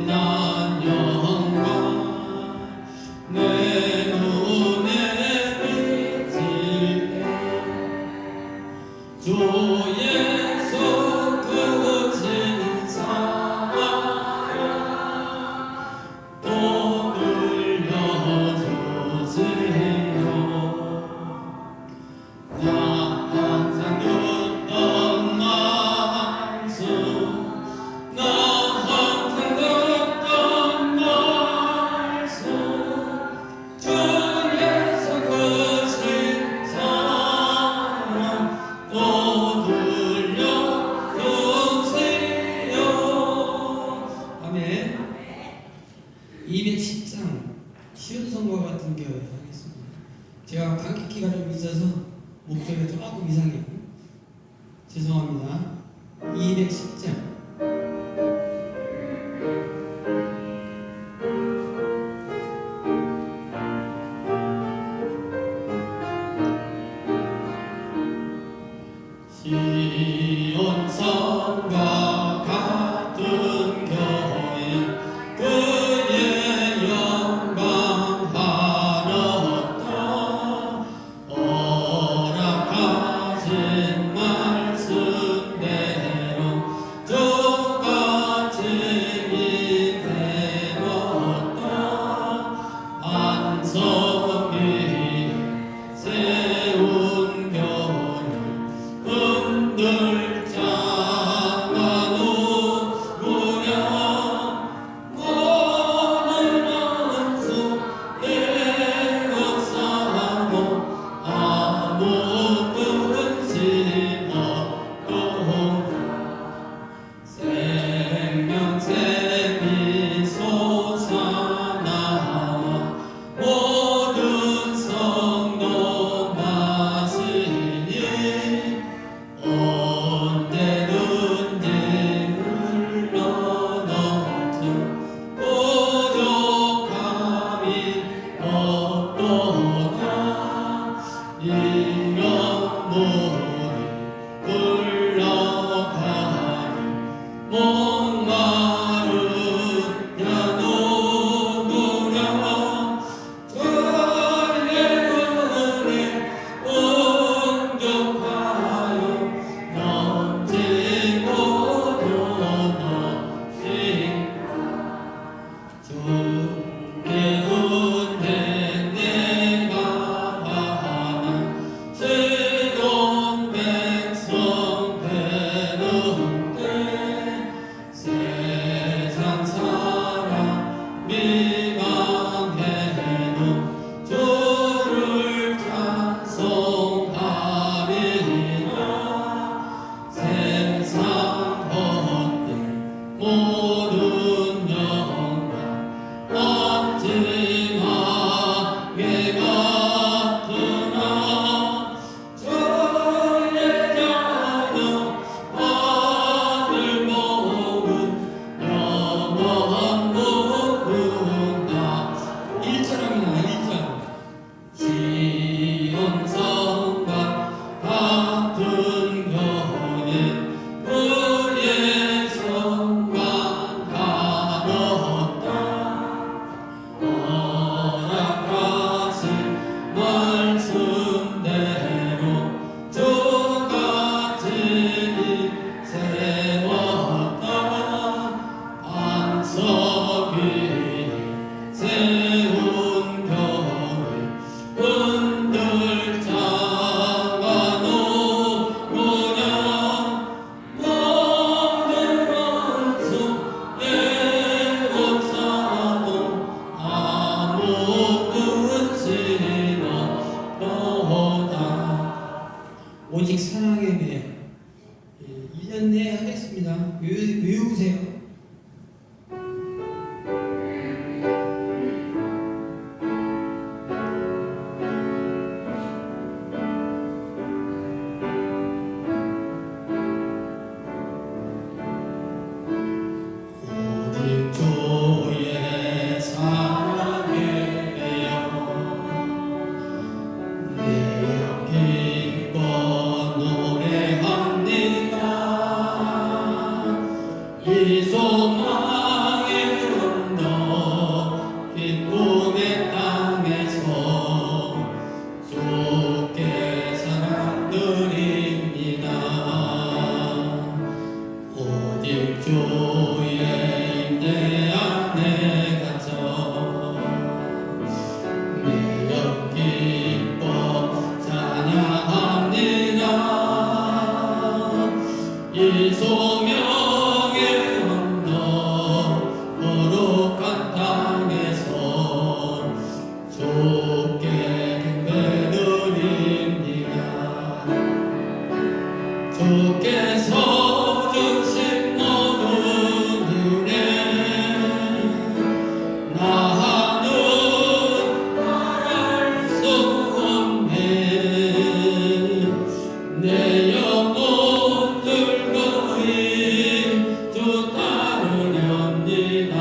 난 영광 내 눈에 비칠 때 주의 손 크신 사랑 또 들려주세요. 나 항상 듣던 말씀 나 항상 듣던 말씀 주의 손 크신 사랑 또 들려주세요. 아멘. 210장 쉬운 성과 같은 게 하겠습니다. 제가 감기기가 좀 있어서 목소리가 조금 이상해요. 죄송합니다. 210장 시온산과 같은 교회 그의 영광 하였다. 허락하신 말씀대로 저같이 인생었다. 안성이 세운 교회 흔들 장하노 무려 모든 원수 애워싸고 아무 근심 없도다. 생명샘이 솟아나와 모든 성도 마시니 언제든지 흘러넘쳐 부족함이 없도다. 이런 물이 흘러가니 목마른 자 누구랴 주의 은혜 온전하여 넘치고 도넘치 주께 은혜 내가 바라 새로운 백성 되는 때 세상 사람 미망해도 주를 찬송하리라. 세상 헛된 모든 영광 없지만 게 같으나 주의 자녀 아들 복은 영원 무궁한 1절입니다. 1절 시온성과 같은 교회 그의 성만 가뒀다. 허락하신 말씀대로 저같이 세웠다. 안석 위에 세운 교회 흔들 장하노 무려 모든 원수 애워싸고 아무 근심 없도다. 오직 사랑에 대해 1년 내에 하겠습니다. 외우세요. 오직 주의 사랑에 대하여 내 기뻐 노래합니다. 이 주께서 주신 모든 은혜 나는 말할 수 없네. 내 영혼 즐거이 주 따르렵니다.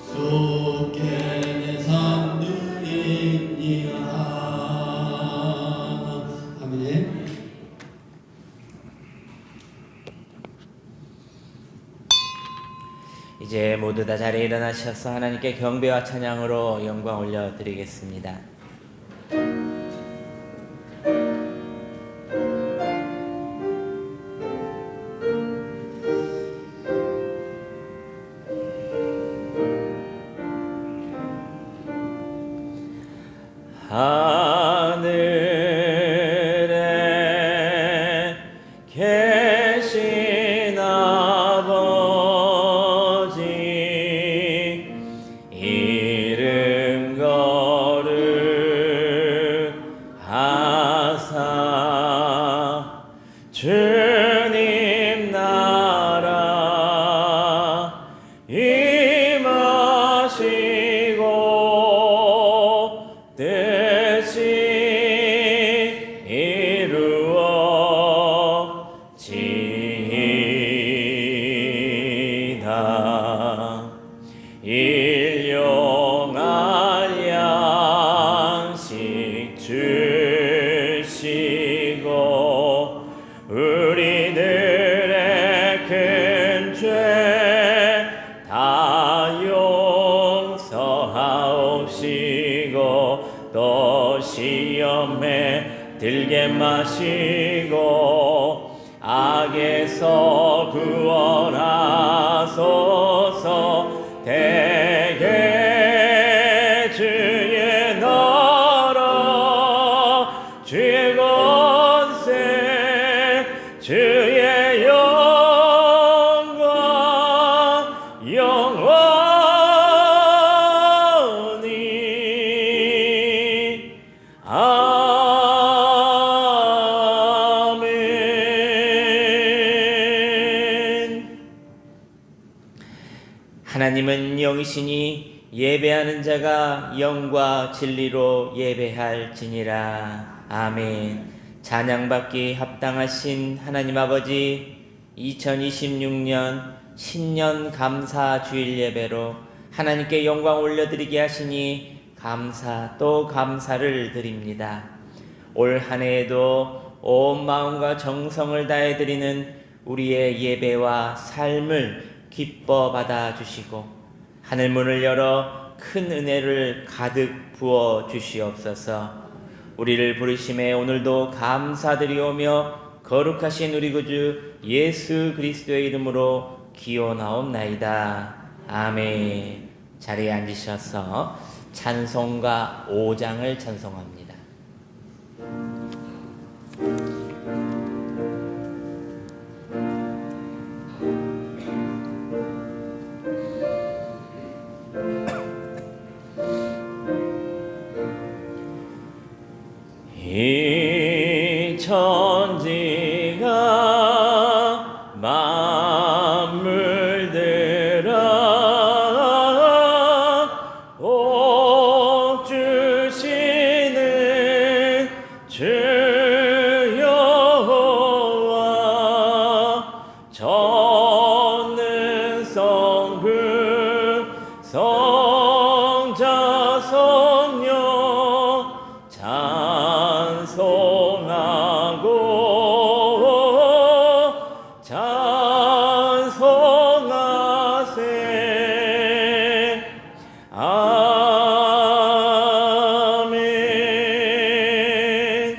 주께 내 삶 누리니라. 아멘. 이제 모두 다 자리에 일어나셔서 하나님께 경배와 찬양으로 영광 올려드리겠습니다. 하늘에 계신 아버지 이름 거룩하사 주님 나라 임하시고 뜻이 이루어지이다. 일용할 양식 주시고 우리들의 큰 죄 다 용서하옵시고 또 시험에 들게 마시고 악에서 구원하소서. 대개 주의 나라 주의 권세 주의 영광 영원히 아멘. 하나님은 영이시니 예배하는 자가 영과 진리로 예배할지니라. 아멘. 찬양받기 합당하신 하나님 아버지, 2026년 신년 감사 주일 예배로 하나님께 영광 올려드리게 하시니 감사 또 감사를 드립니다. 올 한 해에도 온 마음과 정성을 다해 드리는 우리의 예배와 삶을 기뻐 받아주시고 하늘문을 열어 큰 은혜를 가득 부어 주시옵소서. 우리를 부르심에 오늘도 감사드리오며 거룩하신 우리 구주 예수 그리스도의 이름으로 기원하옵나이다. 아멘. 자리에 앉으셔서 찬송가 5장을 찬송합니다. 이 천지가 만물들아 복 주시는 주 여호와 전능 성부 성자 성령 찬송하고 찬송하세. 아멘.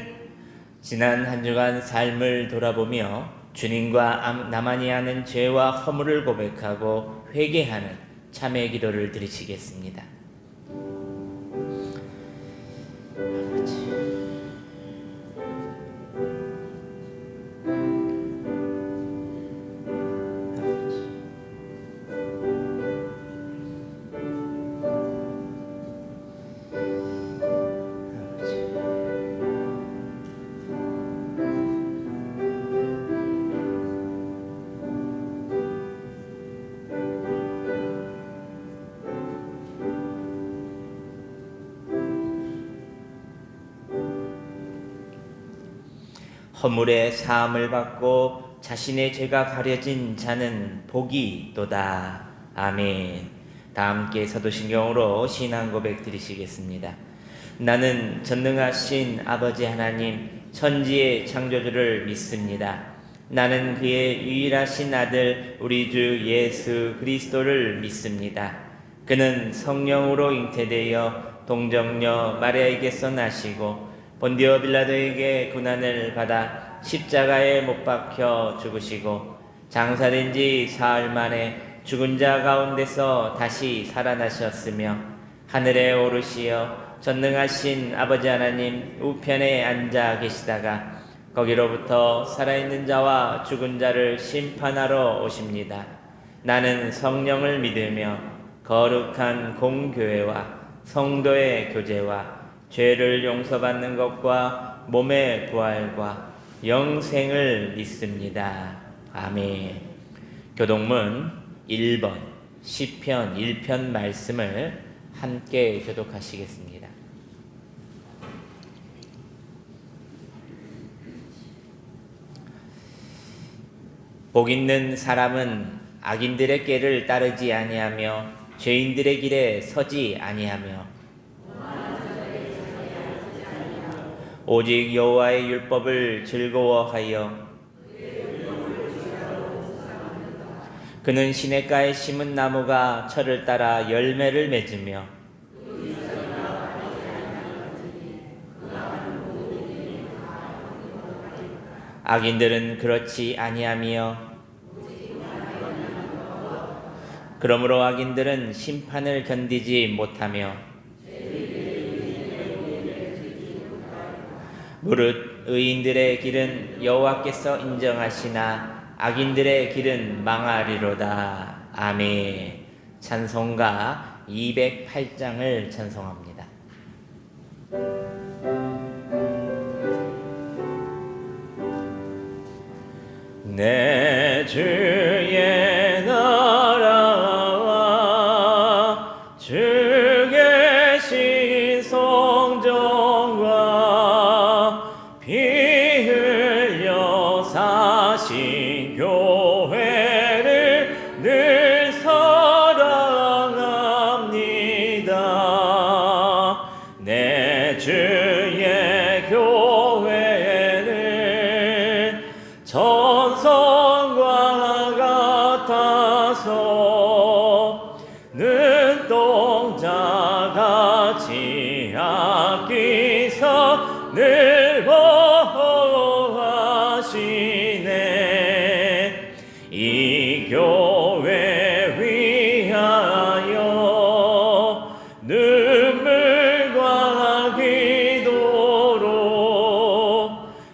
지난 한 주간 삶을 돌아보며 주님과 나만이 아는 죄와 허물을 고백하고 회개하는 참회 기도를 드리시겠습니다. 허물의 사함을 받고 자신의 죄가 가려진 자는 복이 있도다. 아멘. 다 함께 사도신경으로 신앙 고백 드리시겠습니다. 나는 전능하신 아버지 하나님 천지의 창조주를 믿습니다. 나는 그의 유일하신 아들 우리 주 예수 그리스도를 믿습니다. 그는 성령으로 잉태되어 동정녀 마리아에게서 나시고 본디오 빌라도에게 고난을 받아 십자가에 못 박혀 죽으시고 장사된 지 사흘 만에 죽은 자 가운데서 다시 살아나셨으며 하늘에 오르시어 전능하신 아버지 하나님 우편에 앉아 계시다가 거기로부터 살아있는 자와 죽은 자를 심판하러 오십니다. 나는 성령을 믿으며 거룩한 공교회와 성도의 교제와 죄를 용서받는 것과 몸의 부활과 영생을 믿습니다. 아멘. 교독문 1번 시편 1편 말씀을 함께 교독하시겠습니다. 복 있는 사람은 악인들의 꾀를 따르지 아니하며 죄인들의 길에 서지 아니하며 오직 여호와의 율법을 즐거워하여 그는 시냇가에 심은 나무가 철을 따라 열매를 맺으며 악인들은 그렇지 아니하며 그러므로 악인들은 심판을 견디지 못하며 무릇 의인들의 길은 여호와께서 인정하시나 악인들의 길은 망하리로다. 아멘. 찬송가 208장을 찬송합니다. 내 주의 나라와 주 계신 성전과 피 흘려 사신 교회를 늘 사랑합니다. 내 주의 교회는 전성과 같아서 눈동자같이 아끼사 늘 보호하시네. 이 교회 위하여 눈물과 기도로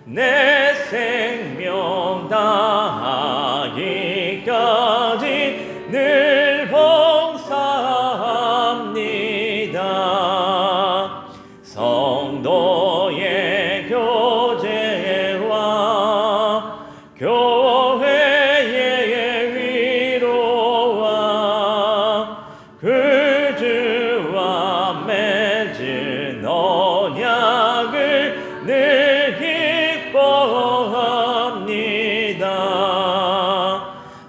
내 생명 다하기까지 늘 봉사합니다. 성도의 교제와 교회의 위로와 그 주와 맺은 언약을 늘 기뻐합니다.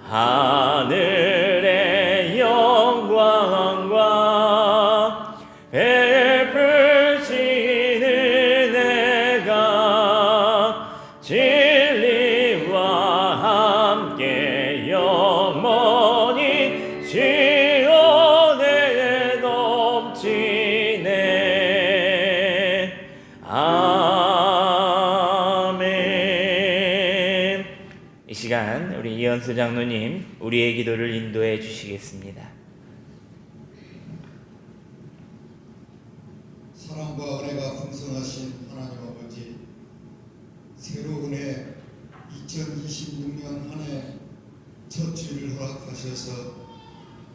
하늘의 영광과 베푸시는 내가 진리와 함께 영원히 시온에 넘치네. 아멘. 이 시간 우리 이현수 장로님 우리의 기도를 인도해 주시겠습니다. 사랑과 은혜가 풍성하신 하나님 아버지, 새로운 해 2026년 한 해 첫 주일을 허락하셔서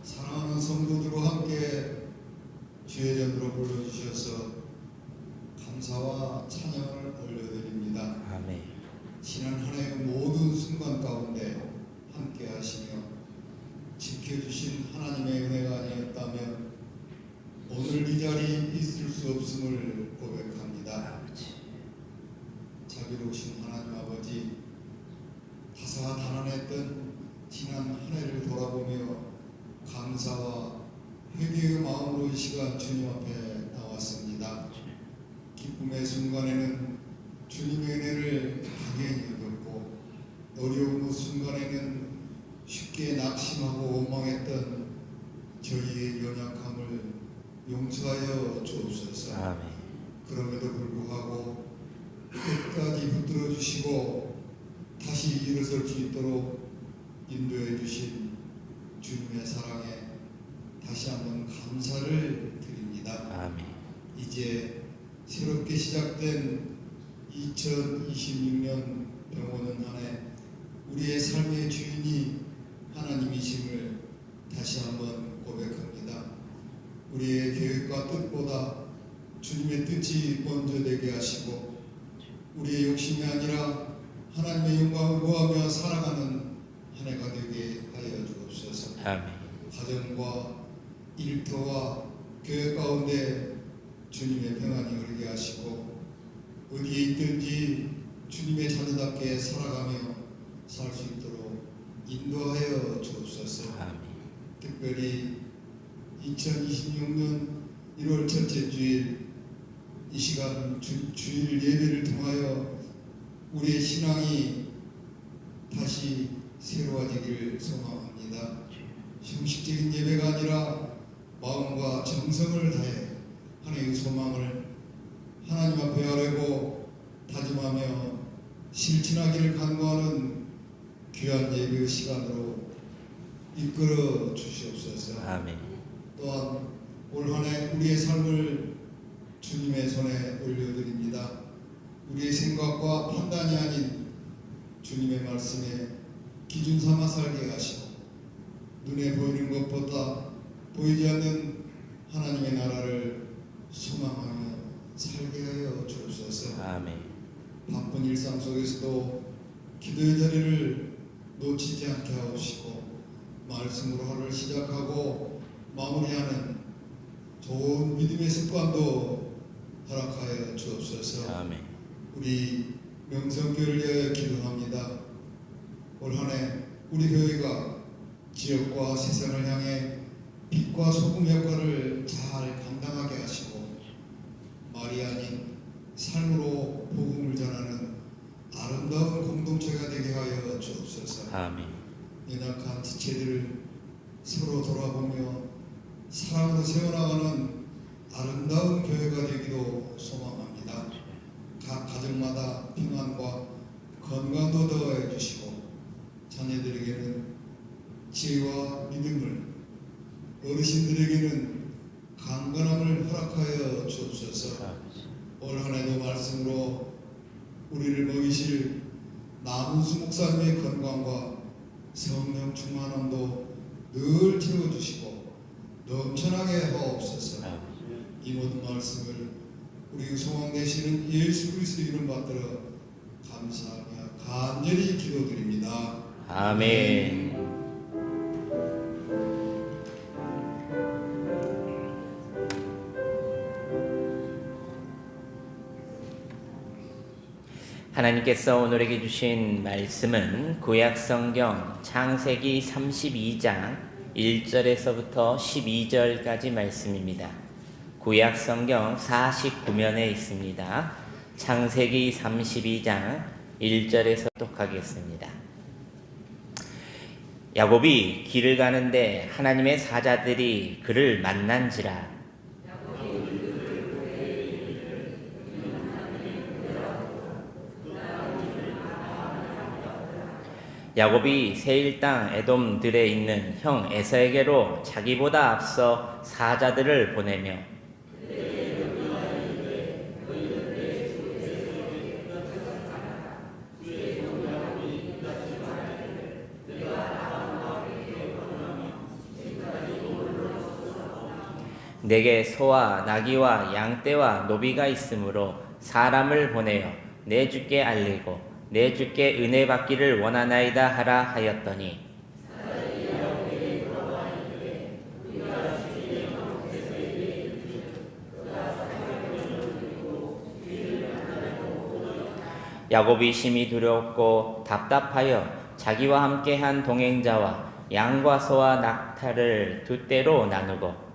사랑하는 성도들과 함께 주의 전으로 불러주셔서 감사와 찬양을 올려드립니다. 아멘. 지난 한 해 모든 순간 가운데 함께 하시며 지켜주신 하나님의 은혜가 아니었다면 오늘 이 자리에 있을 수 없음을 고백합니다. 자비로우신 하나님 아버지, 돌아보며 감사와 회개의 마음으로 이 시간 주님 앞에 나왔습니다. 기쁨의 순간에는 주님의 은혜를 당연히 여겼고 어려운 순간에는 쉽게 낙심하고 원망했던 저희의 연약함을 용서하여 주옵소서. 아멘. 그럼에도 불구하고 끝까지 붙들어 주시고 다시 일어설 수 있도록 인도해 주신 주님의 사랑에 다시 한번 감사를 드립니다. 아멘. 이제 새롭게 시작된 2026년 병원은 한 해 우리의 삶의 주인이 하나님이심을 다시 한번 고백합니다. 우리의 계획과 뜻보다 주님의 뜻이 먼저 되게 하시고 우리의 욕심이 아니라 하나님의 영광을 구하며 살아가는 한 해가 되게 하여 주옵소서. 아멘. 가정과 일터와 교회 가운데 주님의 평안이 흐르게 하시고 어디에 있든지 주님의 자녀답게 살아가며 살 수 있도록 인도하여 주옵소서. 아멘. 특별히 2026년 1월 첫째 주일 이 시간 주일 예배를 통하여 우리의 신앙이 다시 새로워지기를 소망합니다. 형식적인 예배가 아니라 마음과 정성을 다해 하나님의 소망을 하나님 앞에 하려고 다짐하며 실천하기를 간구하는 귀한 예배의 시간으로 이끌어 주시옵소서. 아멘. 또한 올 한 해 우리의 삶을 주님의 손에 올려드립니다. 우리의 생각과 판단이 아닌 주님의 말씀에 기준 삼아 살게 하시고 눈에 보이는 것보다 보이지 않는 하나님의 나라를 소망하며 살게 하여 주옵소서. 아멘. 바쁜 일상 속에서도 기도의 자리를 놓치지 않게 하옵시고 말씀으로 하루를 시작하고 마무리하는 좋은 믿음의 습관도 허락하여 주옵소서. 아멘. 우리 명성교회를 위하여 기도합니다. 올 한 해 우리 교회가 지역과 세상을 향해 빛과 소금 역할을 잘 감당하게 하시고 말이 아닌 삶으로 복음을 전하는 아름다운 공동체가 되게 하여 주옵소서. 아멘. 연약한 지체들을 서로 돌아보며 사랑으로 세워나가는 아름다운 교회가 되기도 소망합니다. 각 가정마다 평안과 건강도 더해 주시고 자녀들에게는 지혜와 믿음을, 어르신들에게는 강건함을 허락하여 주옵소서. 올 한 해도 말씀으로 우리를 먹이실 남은수 목사님의 건강과 성령 충만함도 늘 채워주시고 넘쳐나게 하옵소서. 이 모든 말씀을 우리 소망 되시는 예수 그리스도 이름 받들어 감사하며 간절히 기도드립니다. 아멘. 하나님께서 오늘에게 주신 말씀은 구약성경 창세기 32장 1절에서부터 12절까지 말씀입니다. 구약성경 49면에 있습니다. 창세기 32장 1절에서 독하겠습니다. 야곱이 길을 가는데 하나님의 사자들이 그를 만난지라. 야곱이 세일 땅 에돔들에 있는 형 에서에게로 자기보다 앞서 사자들을 보내며 내게 소와 나귀와 양떼와 노비가 있으므로 사람을 보내어 내 주께 알리고 내 주께 은혜 받기를 원하나이다 하라 하였더니 야곱이 심히 두려웠고 답답하여 자기와 함께한 동행자와 양과 소와 낙타를 두 떼로 나누고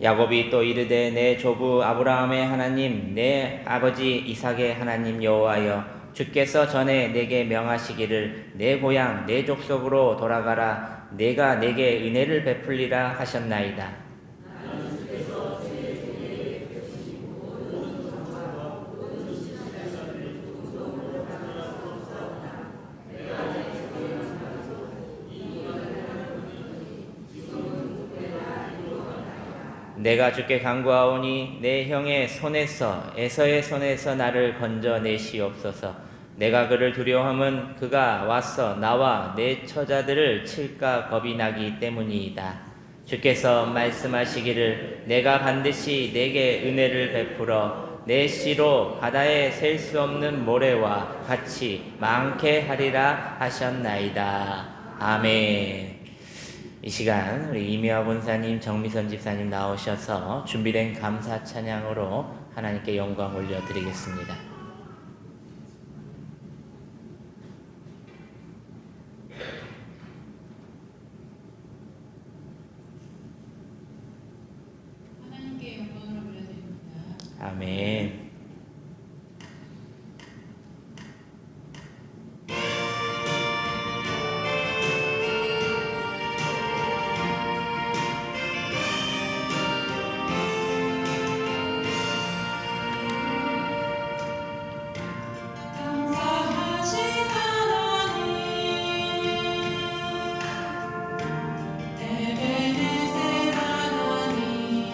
야곱이 또 이르되 내 조부 아브라함의 하나님 내 아버지 이삭의 하나님 여호와여 주께서 전에 내게 명하시기를 내 고향 내 족속으로 돌아가라 내가 내게 은혜를 베풀리라 하셨나이다. 내가 주께 간구하오니 내 형의 손에서 에서의 손에서 나를 건져내시옵소서. 내가 그를 두려워함은 그가 와서 나와 내 처자들을 칠까 겁이 나기 때문이이다. 주께서 말씀하시기를 내가 반드시 내게 은혜를 베풀어 내 씨로 바다에 셀 수 없는 모래와 같이 많게 하리라 하셨나이다. 아멘. 이 시간 우리 이미화 본사님, 정미선 집사님 나오셔서 준비된 감사 찬양으로 하나님께 영광 올려드리겠습니다. 하나님께 영광을 올려드립니다. 아멘. 감사하신 하나님 에베네셀 하나님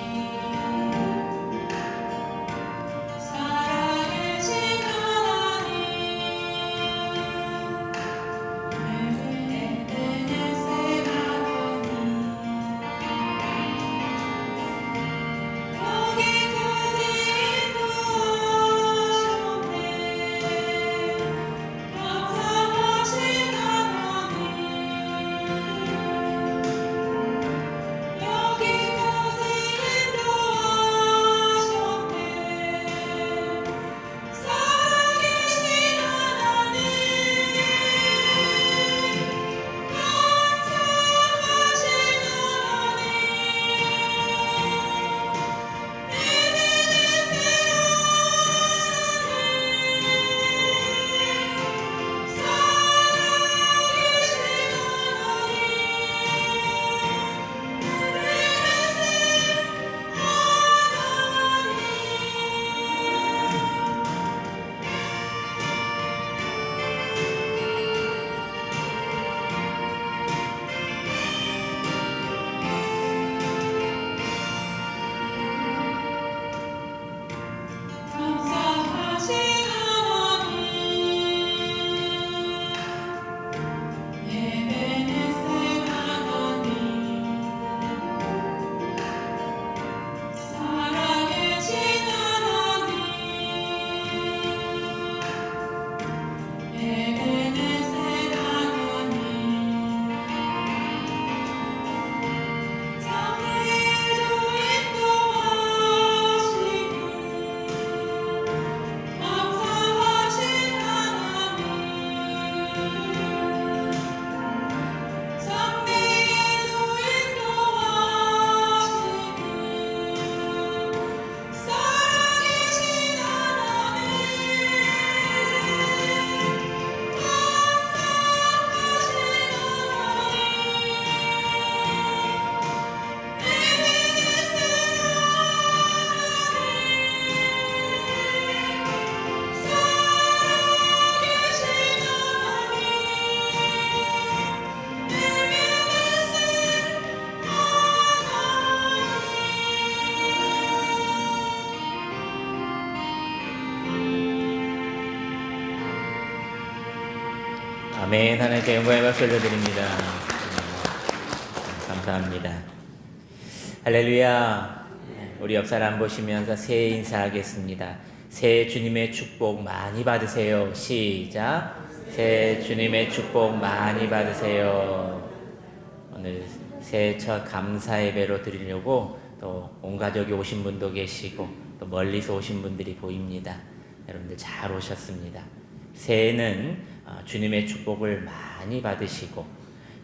살아계신 하나님 에베네셀 하나님 여기까지 인도하셨네 감사하신 하나님 여기까지 인도하셨네 살아계신 하나님 감사하신 감사하신 하나님 에베네셀 하나님 살아계신 하나님 에베네셀 하나님 장래도 인도하시는 감사하신 하나님 장래도 인도하시는 살아계신 하나님 아멘. 하나님께 영광의 박수 올려드립니다. 감사합니다. 할렐루야. 우리 옆 사람 보시면서 새해 인사하겠습니다. 새해 주님의 축복 많이 받으세요. 시작. 새해 주님의 축복 많이 받으세요. 오늘 새해 첫 감사 예배로 드리려고 또 온 가족이 오신 분도 계시고 또 멀리서 오신 분들이 보입니다. 여러분들 잘 오셨습니다. 새해에는 주님의 축복을 많이 받으시고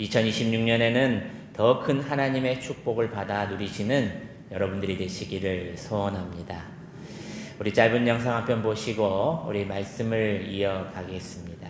2026년에는 더 큰 하나님의 축복을 받아 누리시는 여러분들이 되시기를 소원합니다. 우리 짧은 영상 한 편 보시고 우리 말씀을 이어가겠습니다.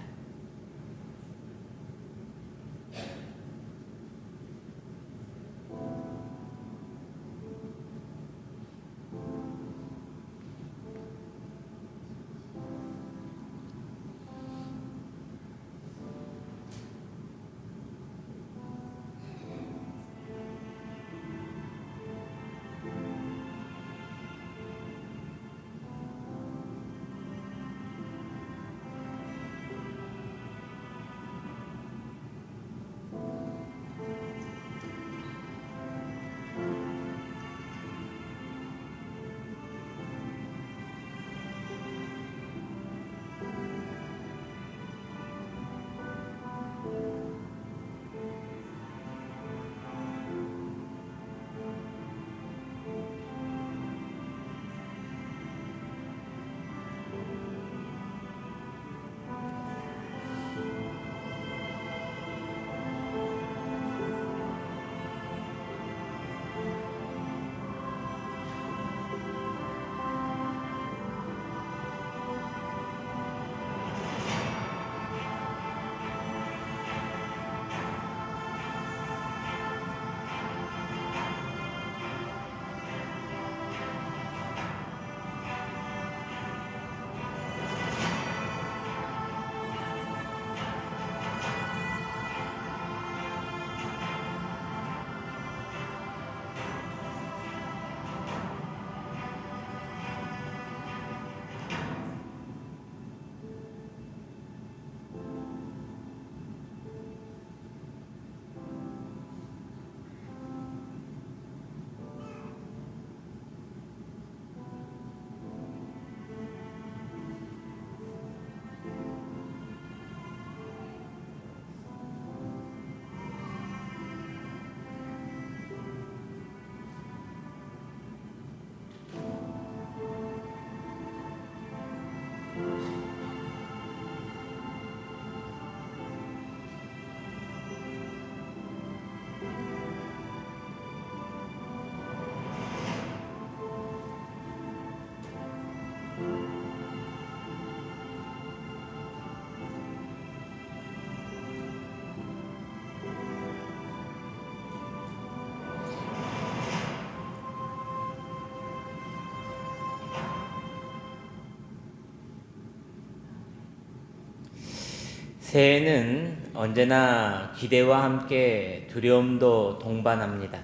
새해는 언제나 기대와 함께 두려움도 동반합니다.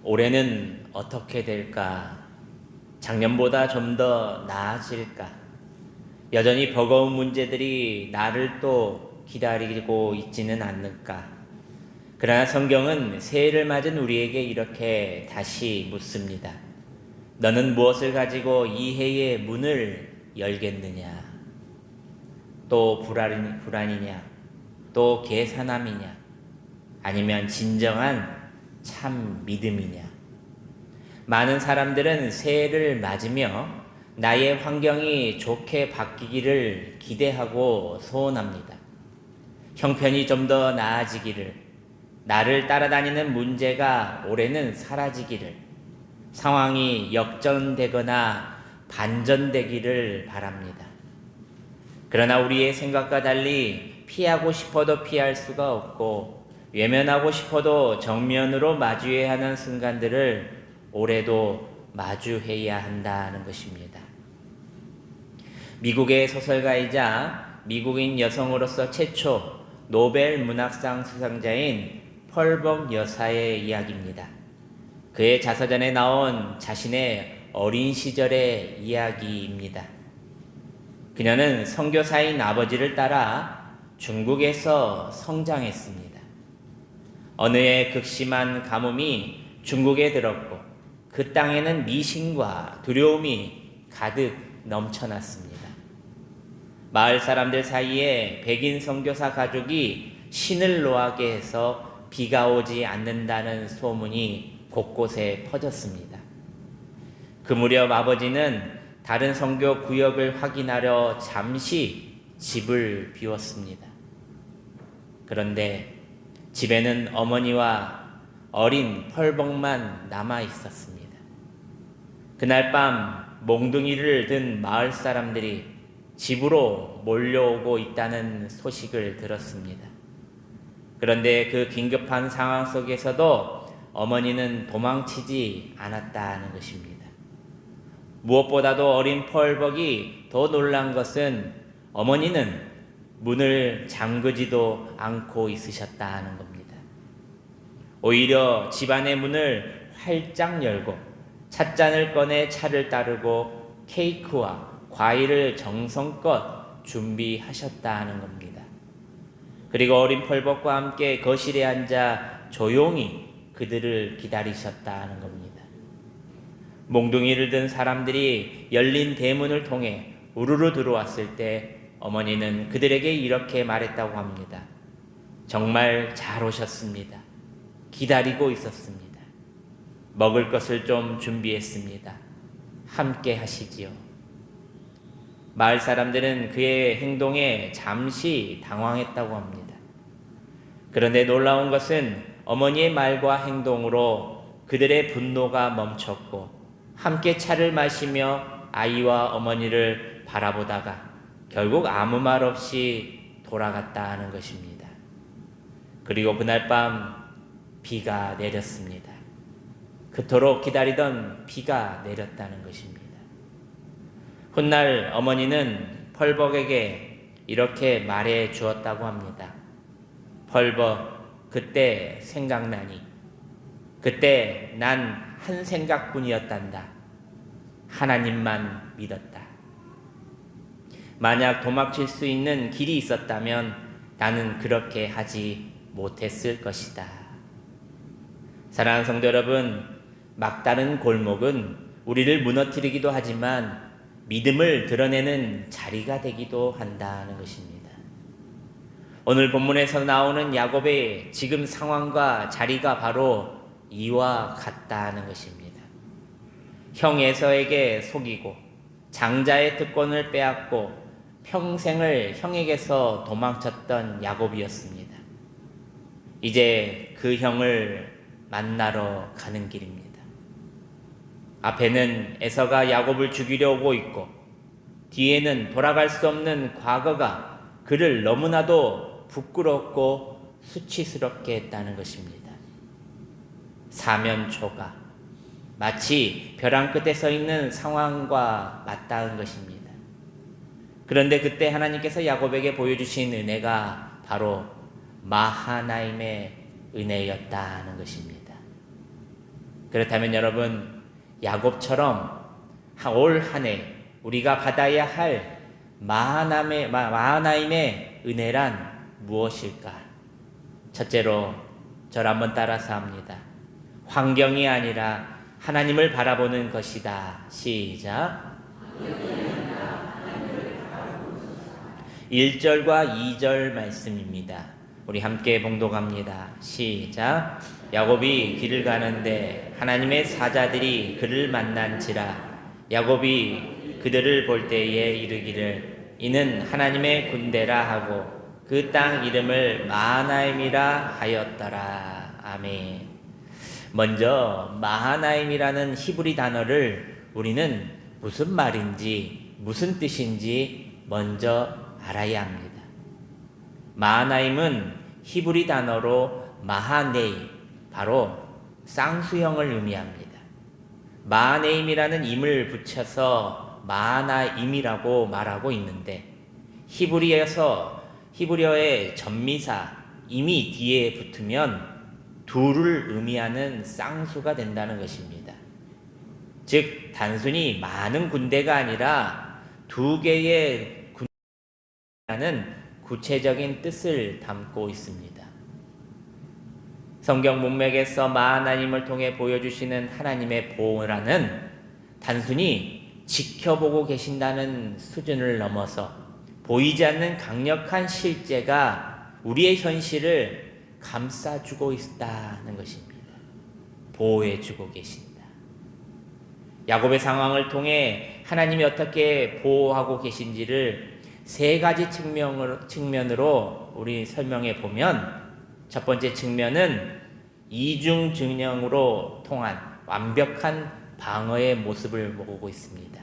올해는 어떻게 될까? 작년보다 좀 더 나아질까? 여전히 버거운 문제들이 나를 또 기다리고 있지는 않을까? 그러나 성경은 새해를 맞은 우리에게 이렇게 다시 묻습니다. 너는 무엇을 가지고 이 해의 문을 열겠느냐? 또 불안이냐? 또 계산함이냐? 아니면 진정한 참 믿음이냐? 많은 사람들은 새해를 맞으며 나의 환경이 좋게 바뀌기를 기대하고 소원합니다. 형편이 좀 더 나아지기를, 나를 따라다니는 문제가 올해는 사라지기를, 상황이 역전되거나 반전되기를 바랍니다. 그러나 우리의 생각과 달리 피하고 싶어도 피할 수가 없고 외면하고 싶어도 정면으로 마주해야 하는 순간들을 올해도 마주해야 한다는 것입니다. 미국의 소설가이자 미국인 여성으로서 최초 노벨 문학상 수상자인 펄벅 여사의 이야기입니다. 그의 자서전에 나온 자신의 어린 시절의 이야기입니다. 그녀는 선교사인 아버지를 따라 중국에서 성장했습니다. 어느 해 극심한 가뭄이 중국에 들었고 그 땅에는 미신과 두려움이 가득 넘쳐났습니다. 마을 사람들 사이에 백인 선교사 가족이 신을 노하게 해서 비가 오지 않는다는 소문이 곳곳에 퍼졌습니다. 그 무렵 아버지는 다른 선교 구역을 확인하려 잠시 집을 비웠습니다. 그런데 집에는 어머니와 어린 펄벅만 남아 있었습니다. 그날 밤 몽둥이를 든 마을 사람들이 집으로 몰려오고 있다는 소식을 들었습니다. 그런데 그 긴급한 상황 속에서도 어머니는 도망치지 않았다는 것입니다. 무엇보다도 어린 펄벅이 더 놀란 것은 어머니는 문을 잠그지도 않고 있으셨다는 겁니다. 오히려 집안의 문을 활짝 열고 찻잔을 꺼내 차를 따르고 케이크와 과일을 정성껏 준비하셨다는 겁니다. 그리고 어린 펄벅과 함께 거실에 앉아 조용히 그들을 기다리셨다는 겁니다. 몽둥이를 든 사람들이 열린 대문을 통해 우르르 들어왔을 때 어머니는 그들에게 이렇게 말했다고 합니다. 정말 잘 오셨습니다. 기다리고 있었습니다. 먹을 것을 좀 준비했습니다. 함께 하시지요. 마을 사람들은 그의 행동에 잠시 당황했다고 합니다. 그런데 놀라운 것은 어머니의 말과 행동으로 그들의 분노가 멈췄고 함께 차를 마시며 아이와 어머니를 바라보다가 결국 아무 말 없이 돌아갔다는 것입니다. 그리고 그날 밤 비가 내렸습니다. 그토록 기다리던 비가 내렸다는 것입니다. 훗날 어머니는 펄벅에게 이렇게 말해 주었다고 합니다. 펄벅, 그때 생각나니? 그때 난 한 생각뿐이었단다. 하나님만 믿었다. 만약 도망칠 수 있는 길이 있었다면 나는 그렇게 하지 못했을 것이다. 사랑하는 성도 여러분, 막다른 골목은 우리를 무너뜨리기도 하지만 믿음을 드러내는 자리가 되기도 한다는 것입니다. 오늘 본문에서 나오는 야곱의 지금 상황과 자리가 바로 이와 같다는 것입니다. 형 에서에게 속이고 장자의 특권을 빼앗고 평생을 형에게서 도망쳤던 야곱이었습니다. 이제 그 형을 만나러 가는 길입니다. 앞에는 에서가 야곱을 죽이려 오고 있고 뒤에는 돌아갈 수 없는 과거가 그를 너무나도 부끄럽고 수치스럽게 했다는 것입니다. 사면초가 마치 벼랑 끝에 서 있는 상황과 맞닿은 것입니다. 그런데 그때 하나님께서 야곱에게 보여주신 은혜가 바로 마하나임의 은혜였다는 것입니다. 그렇다면 여러분, 야곱처럼 올 한 해 우리가 받아야 할 마하나임의 은혜란 무엇일까? 첫째로 저를 한번 따라서 합니다. 환경이 아니라 하나님을 바라보는 것이다. 시작. 1절과 2절 말씀입니다. 우리 함께 봉독합니다. 시작. 야곱이 길을 가는데 하나님의 사자들이 그를 만난지라. 야곱이 그들을 볼 때에 이르기를 이는 하나님의 군대라 하고 그 땅 이름을 마하나임이라 하였더라. 아멘. 먼저 마하나임이라는 히브리 단어를 우리는 무슨 말인지 무슨 뜻인지 먼저 알아야 합니다. 마하나임은 히브리 단어로 마하네이, 바로 쌍수형을 의미합니다. 마하네임이라는 임을 붙여서 마하나임이라고 말하고 있는데 히브리어의 전미사 임이 뒤에 붙으면 둘을 의미하는 쌍수가 된다는 것입니다. 즉 단순히 많은 군대가 아니라 두 개의 군대라는 구체적인 뜻을 담고 있습니다. 성경 문맥에서 마하나임을 통해 보여주시는 하나님의 보호라는 단순히 지켜보고 계신다는 수준을 넘어서 보이지 않는 강력한 실제가 우리의 현실을 감싸주고 있다는 것입니다. 보호해주고 계신다. 야곱의 상황을 통해 하나님이 어떻게 보호하고 계신지를 세 가지 측면으로 우리 설명해 보면, 첫 번째 측면은 이중 진영으로 통한 완벽한 방어의 모습을 보고 있습니다.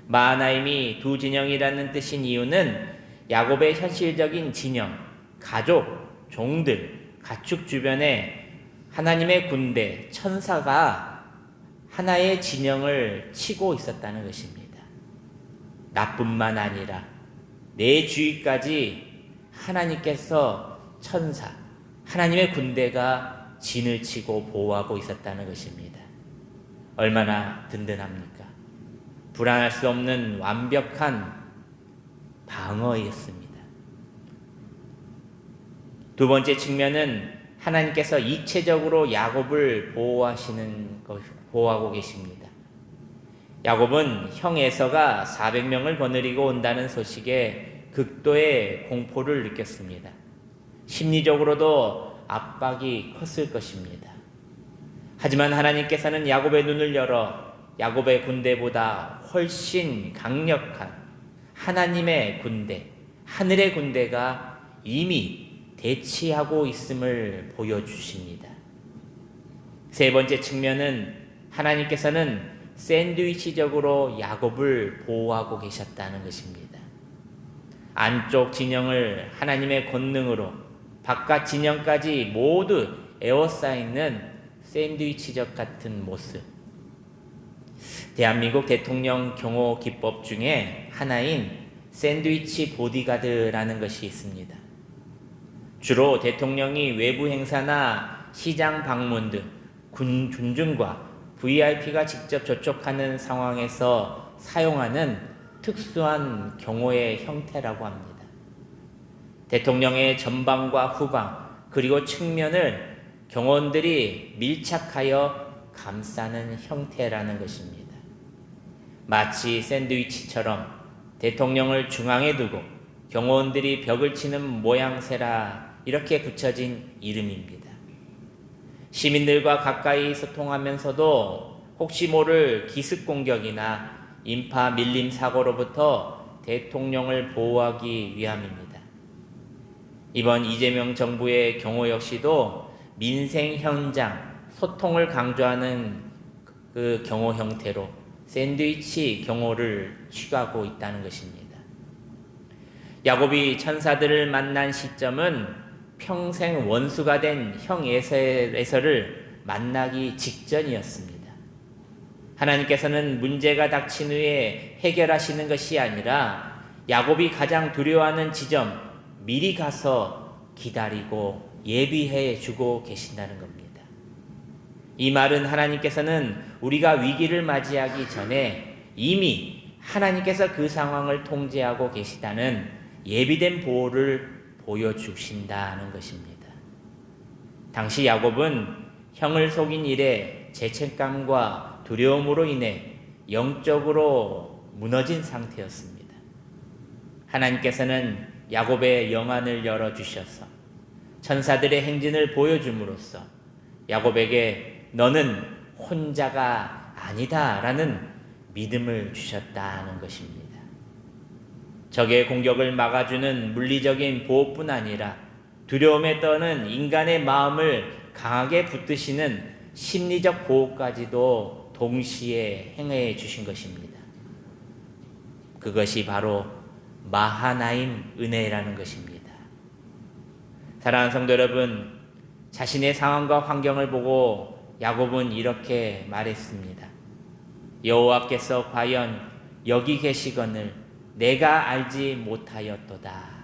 마하나임이 두 진영이라는 뜻인 이유는 야곱의 현실적인 진영, 가족, 종들, 가축 주변에 하나님의 군대, 천사가 하나의 진영을 치고 있었다는 것입니다. 나뿐만 아니라 내 주위까지 하나님께서 천사, 하나님의 군대가 진을 치고 보호하고 있었다는 것입니다. 얼마나 든든합니까? 불안할 수 없는 완벽한 방어였습니다. 두 번째 측면은 하나님께서 이체적으로 야곱을 보호하고 계십니다. 야곱은 형 에서가 400명을 거느리고 온다는 소식에 극도의 공포를 느꼈습니다. 심리적으로도 압박이 컸을 것입니다. 하지만 하나님께서는 야곱의 눈을 열어 야곱의 군대보다 훨씬 강력한 하나님의 군대, 하늘의 군대가 이미 대치하고 있음을 보여주십니다. 세 번째 측면은 하나님께서는 샌드위치적으로 야곱을 보호하고 계셨다는 것입니다. 안쪽 진영을 하나님의 권능으로, 바깥 진영까지 모두 에워싸있는 샌드위치적 같은 모습. 대한민국 대통령 경호 기법 중에 하나인 샌드위치 보디가드라는 것이 있습니다. 주로 대통령이 외부 행사나 시장 방문 등 군중과 VIP가 직접 접촉하는 상황에서 사용하는 특수한 경호의 형태라고 합니다. 대통령의 전방과 후방 그리고 측면을 경호원들이 밀착하여 감싸는 형태라는 것입니다. 마치 샌드위치처럼 대통령을 중앙에 두고 경호원들이 벽을 치는 모양새라 이렇게 붙여진 이름입니다. 시민들과 가까이 소통하면서도 혹시 모를 기습 공격이나 인파 밀림 사고로부터 대통령을 보호하기 위함입니다. 이번 이재명 정부의 경호 역시도 민생 현장, 소통을 강조하는 그 경호 형태로 샌드위치 경호를 취하고 있다는 것입니다. 야곱이 천사들을 만난 시점은 평생 원수가 된 형 에서를 만나기 직전이었습니다. 하나님께서는 문제가 닥친 후에 해결하시는 것이 아니라 야곱이 가장 두려워하는 지점, 미리 가서 기다리고 예비해 주고 계신다는 겁니다. 이 말은 하나님께서는 우리가 위기를 맞이하기 전에 이미 하나님께서 그 상황을 통제하고 계시다는 예비된 보호를 보여주신다는 것입니다. 당시 야곱은 형을 속인 일에 죄책감과 두려움으로 인해 영적으로 무너진 상태였습니다. 하나님께서는 야곱의 영안을 열어주셔서 천사들의 행진을 보여줌으로써 야곱에게 너는 혼자가 아니다 라는 믿음을 주셨다는 것입니다. 적의 공격을 막아주는 물리적인 보호뿐 아니라 두려움에 떠는 인간의 마음을 강하게 붙드시는 심리적 보호까지도 동시에 행해 주신 것입니다. 그것이 바로 마하나임 은혜라는 것입니다. 사랑하는 성도 여러분, 자신의 상황과 환경을 보고 야곱은 이렇게 말했습니다. 여호와께서 과연 여기 계시거늘 내가 알지 못하였도다.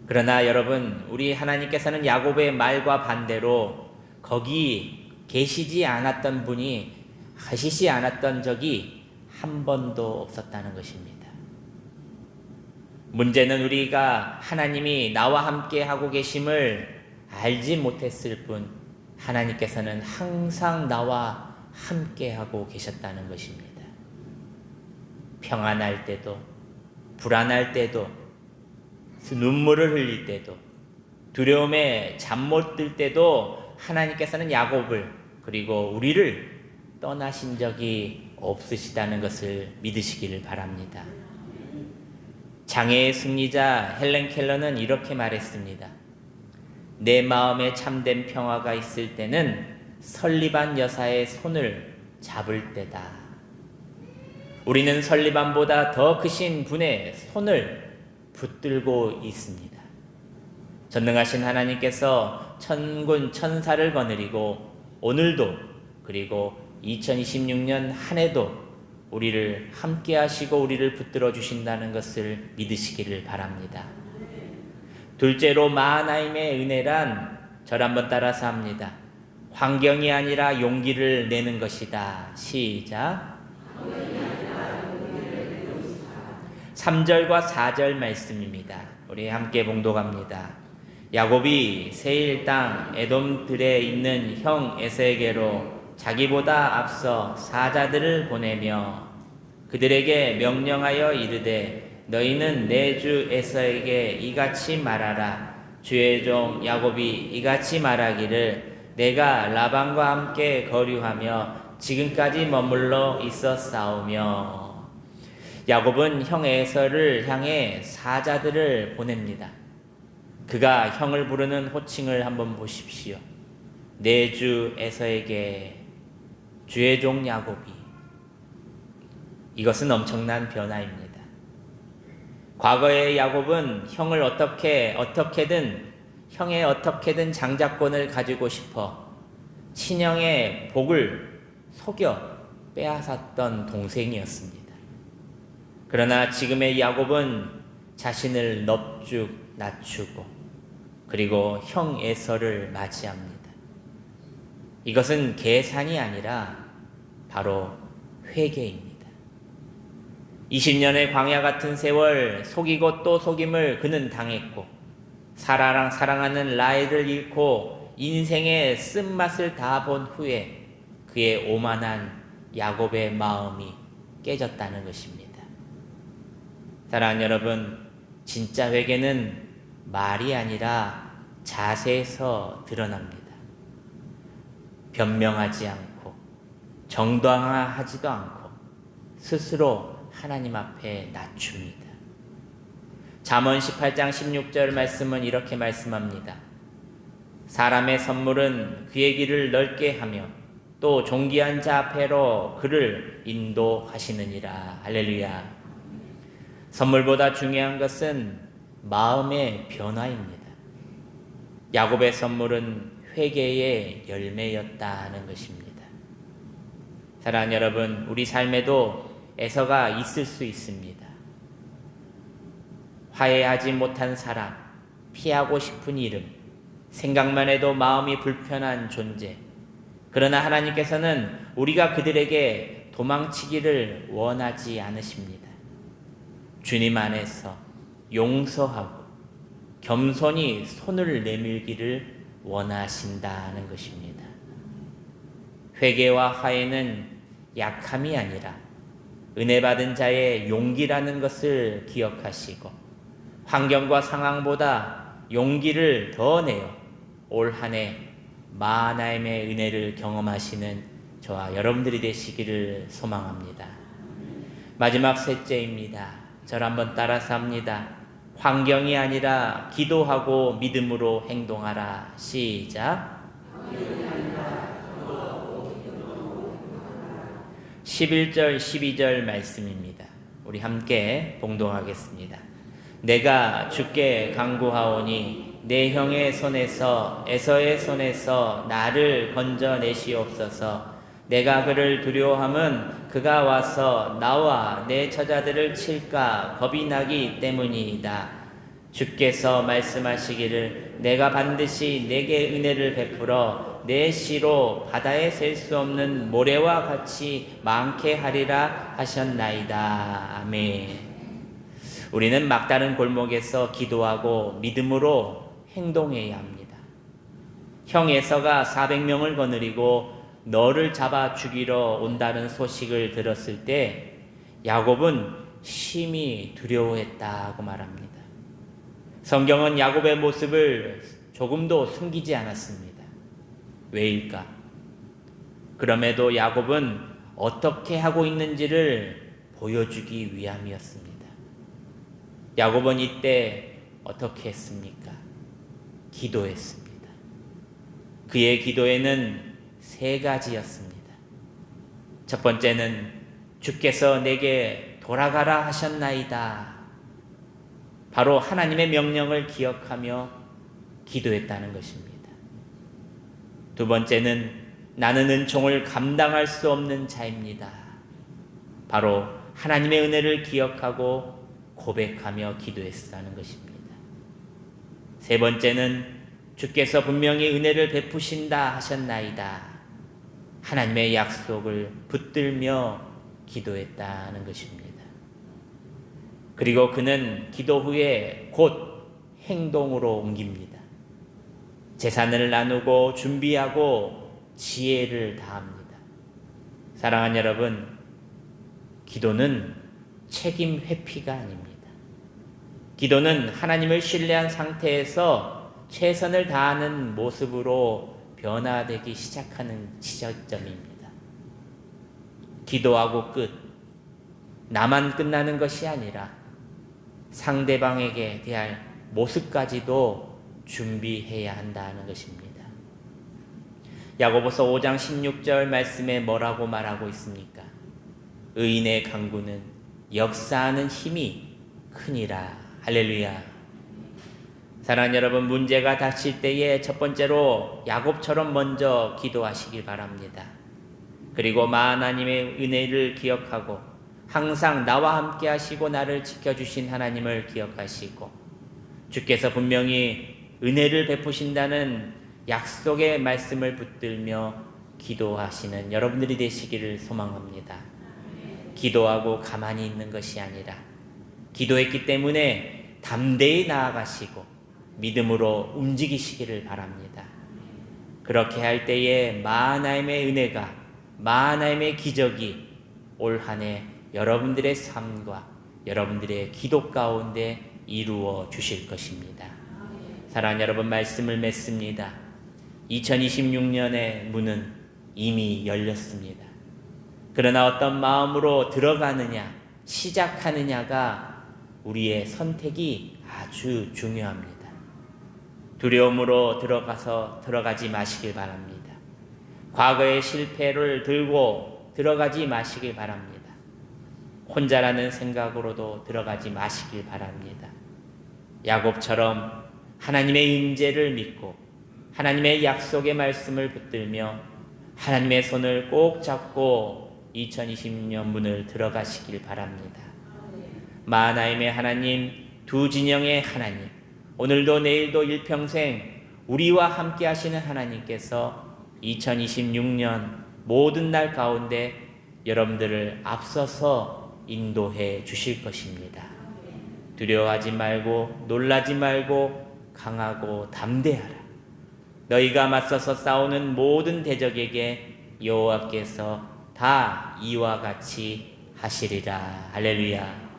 그러나 여러분, 우리 하나님께서는 야곱의 말과 반대로 거기 계시지 않았던 분이 하시지 않았던 적이 한 번도 없었다는 것입니다. 문제는 우리가 하나님이 나와 함께 하고 계심을 알지 못했을 뿐 하나님께서는 항상 나와 함께 하고 계셨다는 것입니다. 평안할 때도, 불안할 때도, 눈물을 흘릴 때도, 두려움에 잠 못 들 때도 하나님께서는 야곱을 그리고 우리를 떠나신 적이 없으시다는 것을 믿으시기를 바랍니다. 장애의 승리자 헬렌 켈러는 이렇게 말했습니다. 내 마음에 참된 평화가 있을 때는 설리반 여사의 손을 잡을 때다. 우리는 설리반보다 더 크신 분의 손을 붙들고 있습니다. 전능하신 하나님께서 천군 천사를 거느리고 오늘도 그리고 2026년 한 해도 우리를 함께 하시고 우리를 붙들어 주신다는 것을 믿으시기를 바랍니다. 둘째로 마하나임의 은혜란 저를 한번 따라서 합니다. 환경이 아니라 용기를 내는 것이다. 시작. 3절과 4절 말씀입니다. 우리 함께 봉독합니다. 야곱이 세일 땅 에돔들에 있는 형 에서에게로 자기보다 앞서 사자들을 보내며 그들에게 명령하여 이르되 너희는 내 주 에서에게 이같이 말하라. 주의 종 야곱이 이같이 말하기를 내가 라반과 함께 거류하며 지금까지 머물러 있었사오며. 야곱은 형 에서를 향해 사자들을 보냅니다. 그가 형을 부르는 호칭을 한번 보십시오. 내 주 에서에게 주의 종 야곱이. 이것은 엄청난 변화입니다. 과거의 야곱은 형을 어떻게든 장자권을 가지고 싶어 친형의 복을 속여 빼앗았던 동생이었습니다. 그러나 지금의 야곱은 자신을 넙죽 낮추고 그리고 형 에서를 맞이합니다. 이것은 계산이 아니라 바로 회개입니다. 20년의 광야 같은 세월 속이고 또 속임을 그는 당했고 사랑하는 라헬을 잃고 인생의 쓴맛을 다 본 후에 그의 오만한 야곱의 마음이 깨졌다는 것입니다. 사랑하는 여러분, 진짜 회개는 말이 아니라 자세에서 드러납니다. 변명하지 않고 정당화하지도 않고 스스로 하나님 앞에 낮춥니다. 잠언 18장 16절 말씀은 이렇게 말씀합니다. 사람의 선물은 그의 길을 넓게 하며 또 존귀한 자 앞에로 그를 인도하시느니라. 할렐루야. 선물보다 중요한 것은 마음의 변화입니다. 야곱의 선물은 회개의 열매였다는 것입니다. 사랑하는 여러분, 우리 삶에도 에서가 있을 수 있습니다. 화해하지 못한 사람, 피하고 싶은 이름, 생각만 해도 마음이 불편한 존재. 그러나 하나님께서는 우리가 그들에게 도망치기를 원하지 않으십니다. 주님 안에서 용서하고 겸손히 손을 내밀기를 원하신다는 것입니다. 회개와 화해는 약함이 아니라 은혜 받은 자의 용기라는 것을 기억하시고 환경과 상황보다 용기를 더 내어 올 한 해 마하나임의 은혜를 경험하시는 저와 여러분들이 되시기를 소망합니다. 마지막 셋째입니다. 저를 한번 따라서 합니다. 환경이 아니라 기도하고 믿음으로 행동하라. 시작. 11절 12절 말씀입니다. 우리 함께 봉독하겠습니다. 내가 주께 간구하오니 내 형의 손에서 에서의 손에서 나를 건져내시옵소서. 내가 그를 두려워함은 그가 와서 나와 내 처자들을 칠까 겁이 나기 때문이다. 주께서 말씀하시기를 내가 반드시 내게 은혜를 베풀어 내 씨로 바다에 셀 수 없는 모래와 같이 많게 하리라 하셨나이다. 아멘. 우리는 막다른 골목에서 기도하고 믿음으로 행동해야 합니다. 형 에서가 400명을 거느리고 너를 잡아 죽이러 온다는 소식을 들었을 때 야곱은 심히 두려워했다고 말합니다. 성경은 야곱의 모습을 조금도 숨기지 않았습니다. 왜일까? 그럼에도 야곱은 어떻게 하고 있는지를 보여주기 위함이었습니다. 야곱은 이때 어떻게 했습니까? 기도했습니다. 그의 기도에는 세 가지였습니다. 첫 번째는 주께서 내게 돌아가라 하셨나이다. 바로 하나님의 명령을 기억하며 기도했다는 것입니다. 두 번째는 나는 은총을 감당할 수 없는 자입니다. 바로 하나님의 은혜를 기억하고 고백하며 기도했다는 것입니다. 세 번째는 주께서 분명히 은혜를 베푸신다 하셨나이다. 하나님의 약속을 붙들며 기도했다는 것입니다. 그리고 그는 기도 후에 곧 행동으로 옮깁니다. 제산을 나누고 준비하고 지혜를 다합니다. 사랑하는 여러분, 기도는 책임 회피가 아닙니다. 기도는 하나님을 신뢰한 상태에서 최선을 다하는 모습으로 변화되기 시작하는 시작점입니다. 기도하고 끝. 나만 끝나는 것이 아니라 상대방에게 대할 모습까지도 준비해야 한다는 것입니다. 야고보서 5장 16절 말씀에 뭐라고 말하고 있습니까? 의인의 강구는 역사하는 힘이 크니라. 할렐루야. 사랑하는 여러분, 문제가 닥칠 때에 첫 번째로 야곱처럼 먼저 기도하시길 바랍니다. 그리고 하나님의 은혜를 기억하고 항상 나와 함께 하시고 나를 지켜주신 하나님을 기억하시고 주께서 분명히 은혜를 베푸신다는 약속의 말씀을 붙들며 기도하시는 여러분들이 되시기를 소망합니다. 기도하고 가만히 있는 것이 아니라 기도했기 때문에 담대히 나아가시고 믿음으로 움직이시기를 바랍니다. 그렇게 할 때에 하나님의 은혜가, 하나님의 기적이 올 한 해 여러분들의 삶과 여러분들의 기도 가운데 이루어 주실 것입니다. 사랑하는 여러분, 말씀을 맺습니다. 2026년의 문은 이미 열렸습니다. 그러나 어떤 마음으로 들어가느냐, 시작하느냐가 우리의 선택이 아주 중요합니다. 두려움으로 들어가지 마시길 바랍니다. 과거의 실패를 들고 들어가지 마시길 바랍니다. 혼자라는 생각으로도 들어가지 마시길 바랍니다. 야곱처럼 하나님의 임재를 믿고 하나님의 약속의 말씀을 붙들며 하나님의 손을 꼭 잡고 2026년 문을 들어가시길 바랍니다. 하나님의 하나님, 두 진영의 하나님, 오늘도 내일도 일평생 우리와 함께 하시는 하나님께서 2026년 모든 날 가운데 여러분들을 앞서서 인도해 주실 것입니다. 두려워하지 말고 놀라지 말고 강하고 담대하라. 너희가 맞서서 싸우는 모든 대적에게 여호와께서 다 이와 같이 하시리라. 할렐루야.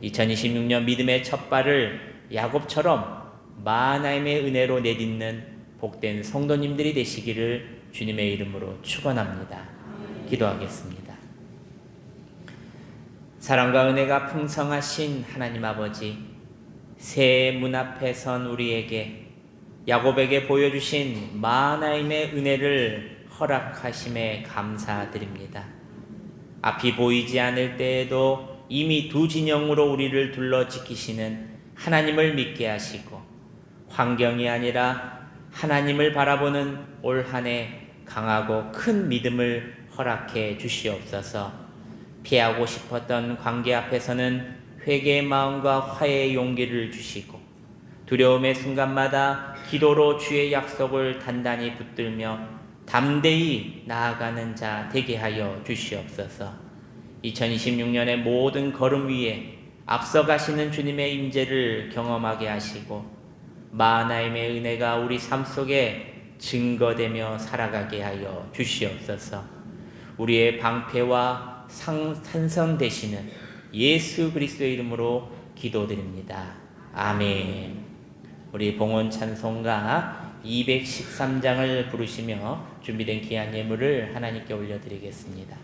2026년 믿음의 첫 발을 야곱처럼 하나님의 은혜로 내딛는 복된 성도님들이 되시기를 주님의 이름으로 축원합니다. 기도하겠습니다. 사랑과 은혜가 풍성하신 하나님 아버지, 새해 문 앞에 선 우리에게 야곱에게 보여주신 하나님의 은혜를 허락하심에 감사드립니다. 앞이 보이지 않을 때에도 이미 두 진영으로 우리를 둘러 지키시는 하나님을 믿게 하시고 환경이 아니라 하나님을 바라보는 올 한 해 강하고 큰 믿음을 허락해 주시옵소서. 피하고 싶었던 관계 앞에서는 회개의 마음과 화해의 용기를 주시고 두려움의 순간마다 기도로 주의 약속을 단단히 붙들며 담대히 나아가는 자 되게 하여 주시옵소서. 2026년의 모든 걸음 위에 앞서가시는 주님의 임재를 경험하게 하시고 하나님의 은혜가 우리 삶 속에 증거되며 살아가게 하여 주시옵소서. 우리의 방패와 산성 되시는 예수 그리스도의 이름으로 기도드립니다. 아멘. 우리 봉헌 찬송가 213장을 부르시며 준비된 귀한 예물을 하나님께 올려드리겠습니다.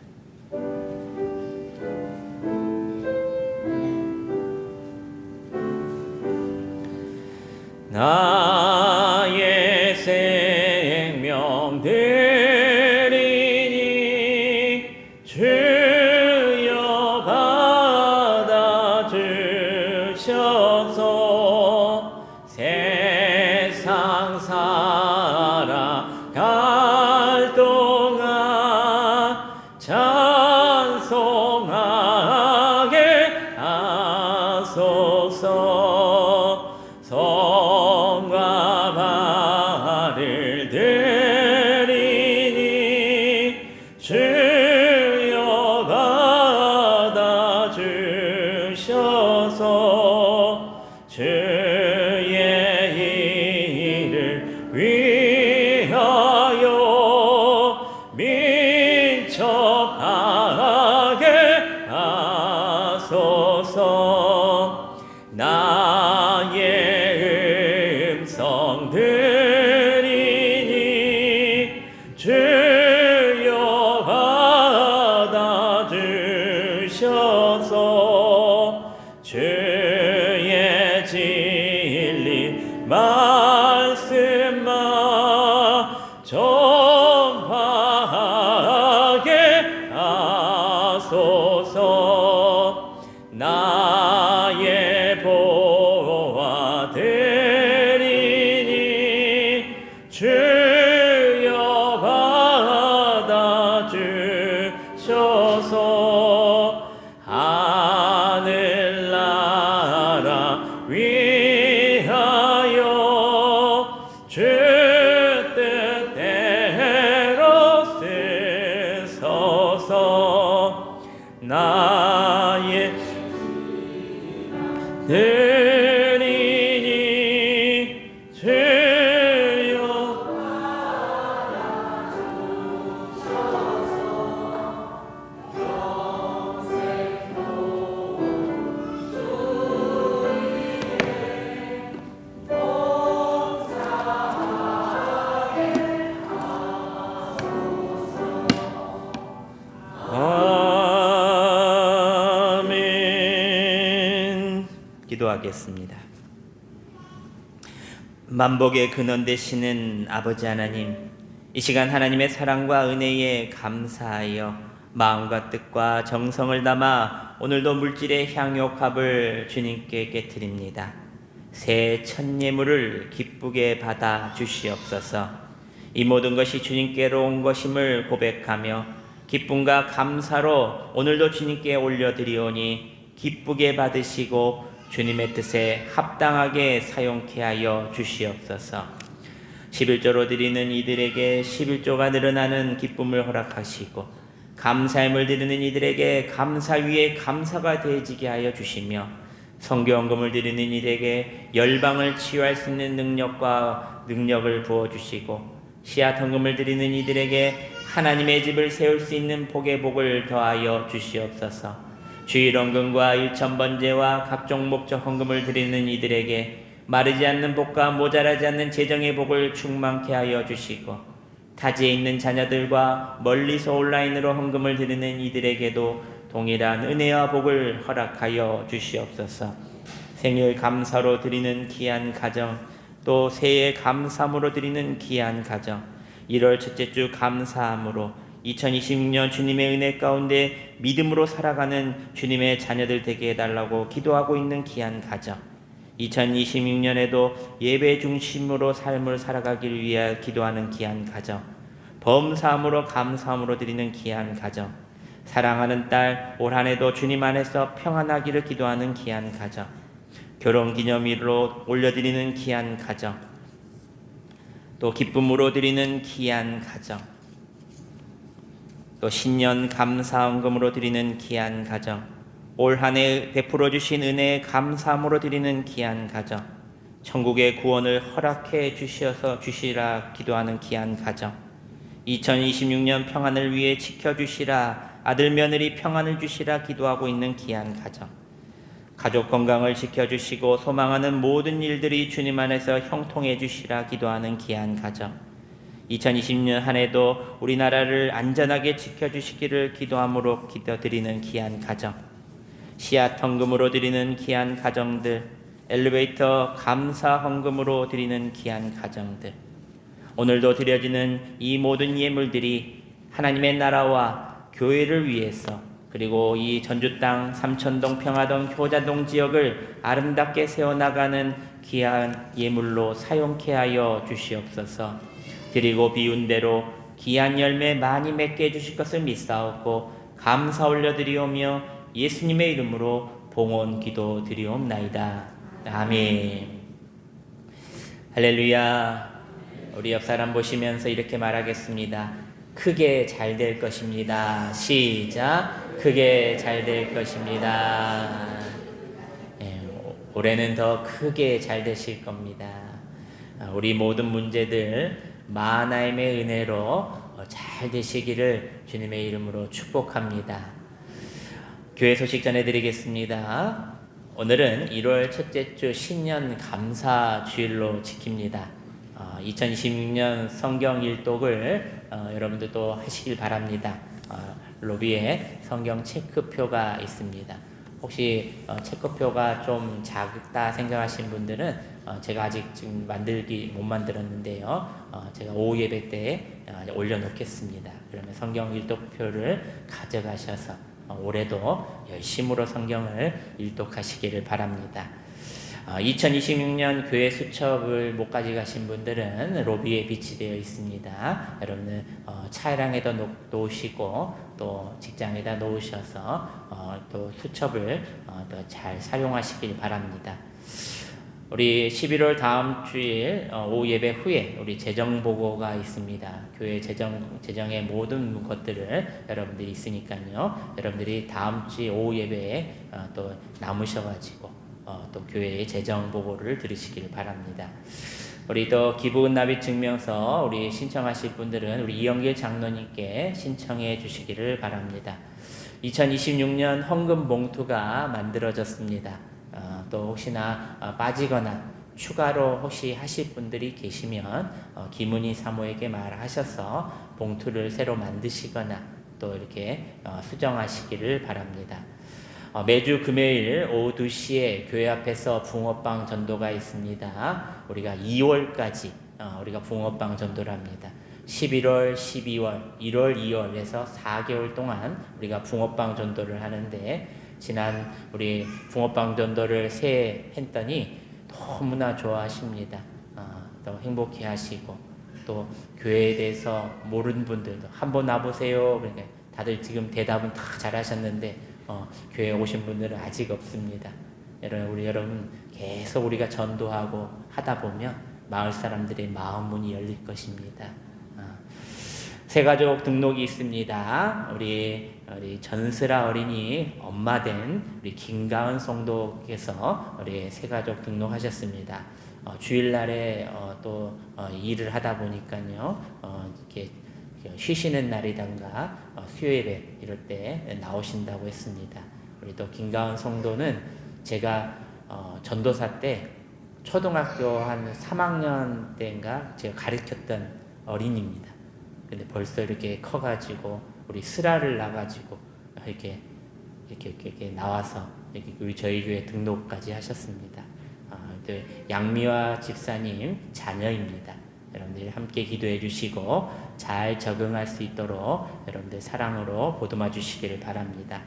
나의 생명 드리니 주여 받아주셔서 세상 살아갈 동안 찬송하게 하소서. 성과 발을 드리니 주여 받아주셔서 주의 일을 위하여 민첩하게 하소서. 나의 음성 드리니 주여 받아주셔서 주의 진리 말씀만 전파하게 하소서. 나의 보화 드리니 주여 받아주셔서 하늘나라 위하여 주 뜻대로 쓰소서. 나의 드리니 주여 아멘. 기도하겠습니다. 만복의 근원 되시는 아버지 하나님, 이 시간 하나님의 사랑과 은혜에 감사하여 마음과 뜻과 정성을 담아 오늘도 물질의 향유값을 주님께 깨뜨립니다. 새 첫 예물을 기쁘게 받아 주시옵소서. 이 모든 것이 주님께로 온 것임을 고백하며 기쁨과 감사로 오늘도 주님께 올려드리오니 기쁘게 받으시고 주님의 뜻에 합당하게 사용케 하여 주시옵소서. 11조로 드리는 이들에게 11조가 늘어나는 기쁨을 허락하시고 감사함을 드리는 이들에게 감사 위에 감사가 더해지게 하여 주시며 선교헌금을 드리는 이들에게 열방을 치유할 수 있는 능력을 부어주시고 씨앗헌금을 드리는 이들에게 하나님의 집을 세울 수 있는 복의 복을 더하여 주시옵소서. 주일헌금과 일천번제와 각종 목적 헌금을 드리는 이들에게 마르지 않는 복과 모자라지 않는 재정의 복을 충만케 하여 주시고 타지에 있는 자녀들과 멀리서 온라인으로 헌금을 드리는 이들에게도 동일한 은혜와 복을 허락하여 주시옵소서. 생일 감사로 드리는 귀한 가정, 또 새해 감사함으로 드리는 귀한 가정, 1월 첫째 주 감사함으로 2026년 주님의 은혜 가운데 믿음으로 살아가는 주님의 자녀들 되게 해달라고 기도하고 있는 귀한 가정, 2026년에도 예배 중심으로 삶을 살아가길 위해 기도하는 귀한 가정, 범사함으로 감사함으로 드리는 귀한 가정, 사랑하는 딸 올 한해도 주님 안에서 평안하기를 기도하는 귀한 가정, 결혼기념일로 올려드리는 귀한 가정, 또 기쁨으로 드리는 귀한 가정, 또 신년 감사헌금으로 드리는 귀한 가정, 올 한해 베풀어 주신 은혜에 감사함으로 드리는 귀한 가정, 천국의 구원을 허락해 주시라 기도하는 귀한 가정, 2026년 평안을 위해 지켜주시라, 아들 며느리 평안을 주시라 기도하고 있는 귀한 가정, 가족 건강을 지켜주시고 소망하는 모든 일들이 주님 안에서 형통해 주시라 기도하는 귀한 가정, 2020년 한 해도 우리나라를 안전하게 지켜주시기를 기도함으로 기도드리는 귀한 가정, 씨앗헌금으로 드리는 귀한 가정들, 엘리베이터 감사 헌금으로 드리는 귀한 가정들, 오늘도 드려지는 이 모든 예물들이 하나님의 나라와 교회를 위해서, 그리고 이 전주 땅 삼천동 평화동 효자동 지역을 아름답게 세워나가는 귀한 예물로 사용케 하여 주시옵소서. 드리고 비운 대로 귀한 열매 많이 맺게 해주실 것을 믿사옵고 감사 올려드리오며 예수님의 이름으로 봉헌 기도 드리옵나이다. 아멘. 할렐루야. 우리 옆 사람 보시면서 이렇게 말하겠습니다. 크게 잘 될 것입니다. 시작. 크게 잘 될 것입니다. 올해는 더 크게 잘 되실 겁니다. 우리 모든 문제들 마하나임의 은혜로 잘 되시기를 주님의 이름으로 축복합니다. 교회 소식 전해드리겠습니다. 오늘은 1월 첫째 주 신년 감사 주일로 지킵니다. 2026년 성경 일독을 여러분들도 하시길 바랍니다. 로비에 성경 체크표가 있습니다. 혹시 체크표가 좀 작다 생각하신 분들은 제가 아직 지금 못 만들었는데요. 제가 오후 예배 때 올려놓겠습니다. 그러면 성경 일독표를 가져가셔서 올해도 열심으로 성경을 일독하시기를 바랍니다. 2026년 교회 수첩을 못 가져가신 분들은 로비에 비치되어 있습니다. 여러분은 차량에다 놓으시고 또 직장에다 놓으셔서 또 수첩을 더 잘 사용하시길 바랍니다. 우리 11월 다음 주일 오후 예배 후에 우리 재정보고가 있습니다. 교회 재정의 모든 것들을 여러분들이 있으니까요. 여러분들이 다음 주 오후 예배에 또 남으셔가지고 또 교회의 재정보고를 들으시길 바랍니다. 우리 또 기부은납입 증명서 우리 신청하실 분들은 우리 이영길 장로님께 신청해 주시기를 바랍니다. 2026년 헌금 봉투가 만들어졌습니다. 또 혹시나 빠지거나 추가로 혹시 하실 분들이 계시면 김은희 사모에게 말하셔서 봉투를 새로 만드시거나 또 이렇게 수정하시기를 바랍니다. 매주 금요일 오후 2시에 교회 앞에서 붕어빵 전도가 있습니다. 우리가 2월까지 우리가 붕어빵 전도를 합니다. 11월, 12월, 1월, 2월에서 4개월 동안 우리가 붕어빵 전도를 하는데 지난 우리 붕어빵 전도를 새해 했더니 너무나 좋아하십니다. 또 행복해 하시고 또 교회에 대해서 모르는 분들도 한번 와보세요. 그러니까 다들 지금 대답은 다 잘하셨는데 교회에 오신 분들은 아직 없습니다. 우리 여러분 계속 우리가 전도하고 하다 보면 마을 사람들의 마음 문이 열릴 것입니다. 새가족 등록이 있습니다. 우리 전슬아 어린이 엄마 된 우리 김가은 성도께서 우리 새가족 등록하셨습니다. 주일날에 또 일을 하다 보니까요. 이렇게 쉬시는 날이던가 수요일에 이럴 때 나오신다고 했습니다. 우리 또 김가은 성도는 제가 전도사 때 초등학교 한 3학년 때인가 제가 가르쳤던 어린이입니다. 근데 벌써 이렇게 커가지고 우리 슬아를 나가지고 이렇게 나와서 이렇게 우리 저희 교회 등록까지 하셨습니다. 양미화 집사님 자녀입니다. 여러분들 함께 기도해 주시고 잘 적응할 수 있도록 여러분들 사랑으로 보듬어 주시기를 바랍니다.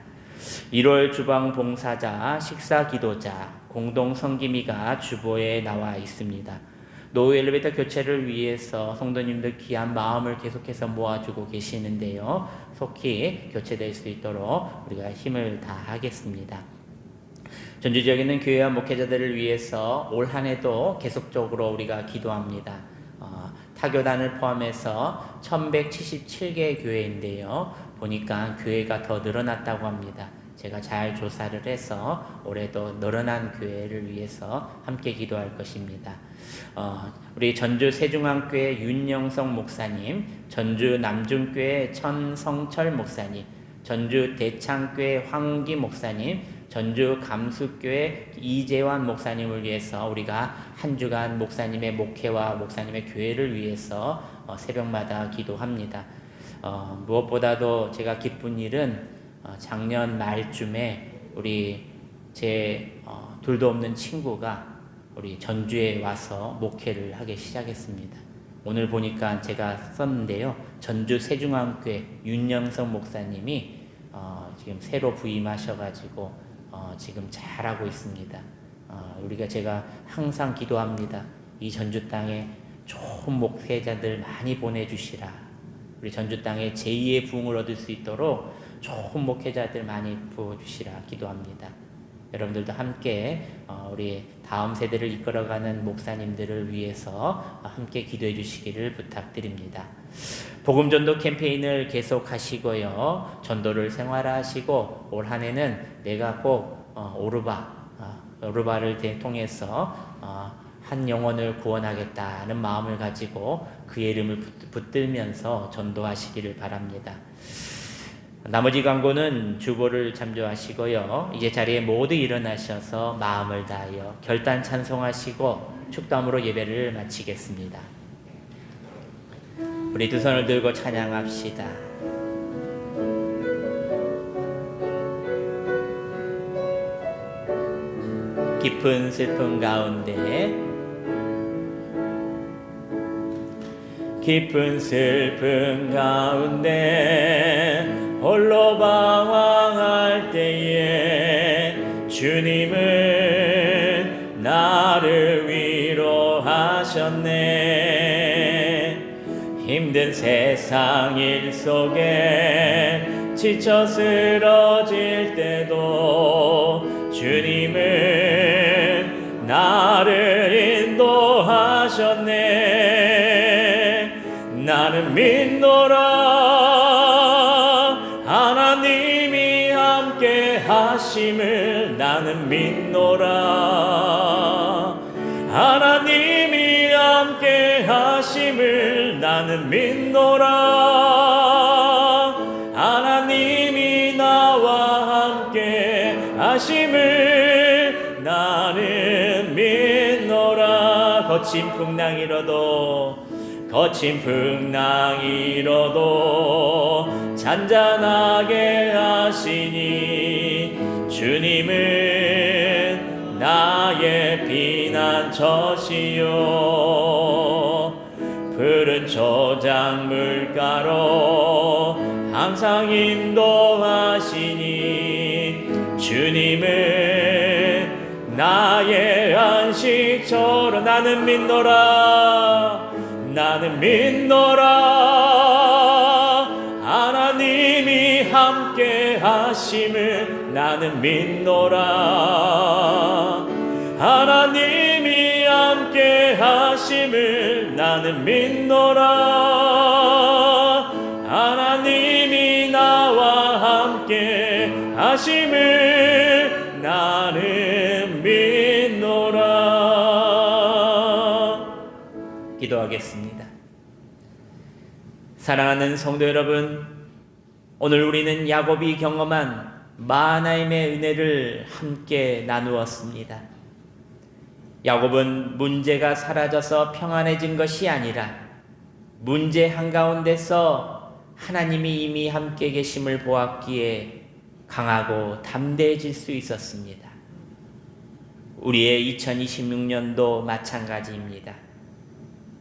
1월 주방 봉사자, 식사 기도자, 공동 성기미가 주보에 나와 있습니다. 노후 엘리베이터 교체를 위해서 성도님들 귀한 마음을 계속해서 모아주고 계시는데요. 속히 교체될 수 있도록 우리가 힘을 다하겠습니다. 전주 지역에 있는 교회와 목회자들을 위해서 올 한 해도 계속적으로 우리가 기도합니다. 타교단을 포함해서 1177개 교회인데요. 보니까 교회가 더 늘어났다고 합니다. 제가 잘 조사를 해서 올해도 늘어난 교회를 위해서 함께 기도할 것입니다. 우리 전주 세중앙교회 윤영성 목사님, 전주 남중교회 천성철 목사님, 전주 대창교회 황기 목사님, 전주 감수교회 이재환 목사님을 위해서 우리가 한 주간 목사님의 목회와 목사님의 교회를 위해서 새벽마다 기도합니다. 무엇보다도 제가 기쁜 일은 작년 말쯤에 우리 제 둘도 없는 친구가 우리 전주에 와서 목회를 하기 시작했습니다. 오늘 보니까 제가 썼는데요. 전주 세중앙교회 윤영성 목사님이 지금 새로 부임하셔가지고 지금 잘하고 있습니다. 제가 항상 기도합니다. 이 전주 땅에 좋은 목회자들 많이 보내주시라. 우리 전주 땅에 제2의 부흥을 얻을 수 있도록 좋은 목회자들 많이 부어주시라 기도합니다. 여러분들도 함께 우리 다음 세대를 이끌어가는 목사님들을 위해서 함께 기도해 주시기를 부탁드립니다. 복음전도 캠페인을 계속하시고요. 전도를 생활화하시고 올 한 해는 내가 꼭 오르바를 통해서 한 영혼을 구원하겠다는 마음을 가지고 그의 이름을 붙들면서 전도하시기를 바랍니다. 나머지 광고는 주보를 참조하시고요. 이제 자리에 모두 일어나셔서 마음을 다하여 결단 찬송하시고 축담으로 예배를 마치겠습니다. 우리 두 손을 들고 찬양합시다. 깊은 슬픔 가운데 깊은 슬픔 가운데 홀로 방황할 때에 주님은 나를 위로하셨네. 힘든 세상 일 속에 지쳐 쓰러질 때도 주님은 나를 인도하셨네. 나는 믿노라 하나님이 함께 하심을. 나는 믿노라 하나님이 함께 하심을. 나는 믿노라 하나님이 나와 함께 하심을. 나는 믿노라. 거친 풍랑 일어도 잔잔하게 하시니 주님은 나의 피난처시요. 푸른 초장 물가로 항상 인도하시니 주님은 나의 안식처로. 나는 믿노라 하나님이 함께 하심을. 나는 믿노라 하나님이 함께 하심을. 나는 믿노라 하나님이 나와 함께 하심을. 나는 믿노라. 기도하겠습니다. 사랑하는 성도 여러분, 오늘 우리는 야곱이 경험한 마하나임의 은혜를 함께 나누었습니다. 야곱은 문제가 사라져서 평안해진 것이 아니라 문제 한가운데서 하나님이 이미 함께 계심을 보았기에 강하고 담대해질 수 있었습니다. 우리의 2026년도 마찬가지입니다.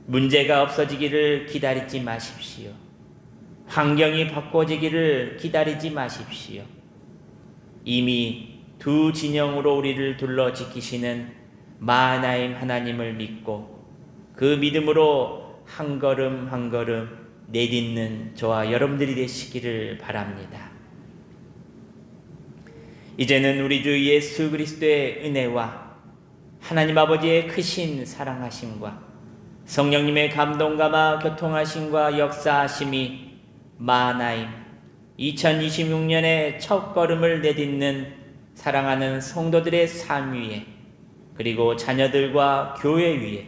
문제가 없어지기를 기다리지 마십시오. 환경이 바꿔지기를 기다리지 마십시오. 이미 두 진영으로 우리를 둘러 지키시는 마하나임 하나님을 믿고 그 믿음으로 한 걸음 한 걸음 내딛는 저와 여러분들이 되시기를 바랍니다. 이제는 우리 주 예수 그리스도의 은혜와 하나님 아버지의 크신 사랑하심과 성령님의 감동감화 교통하심과 역사하심이 마하나임 2026년의 첫 걸음을 내딛는 사랑하는 성도들의 삶 위에 그리고 자녀들과 교회 위에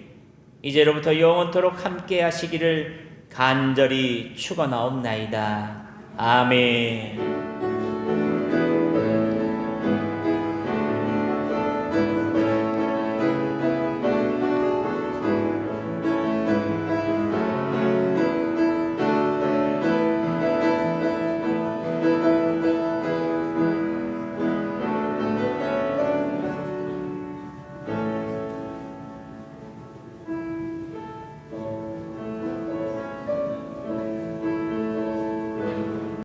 이제로부터 영원토록 함께 하시기를 간절히 축원하옵나이다. 아멘.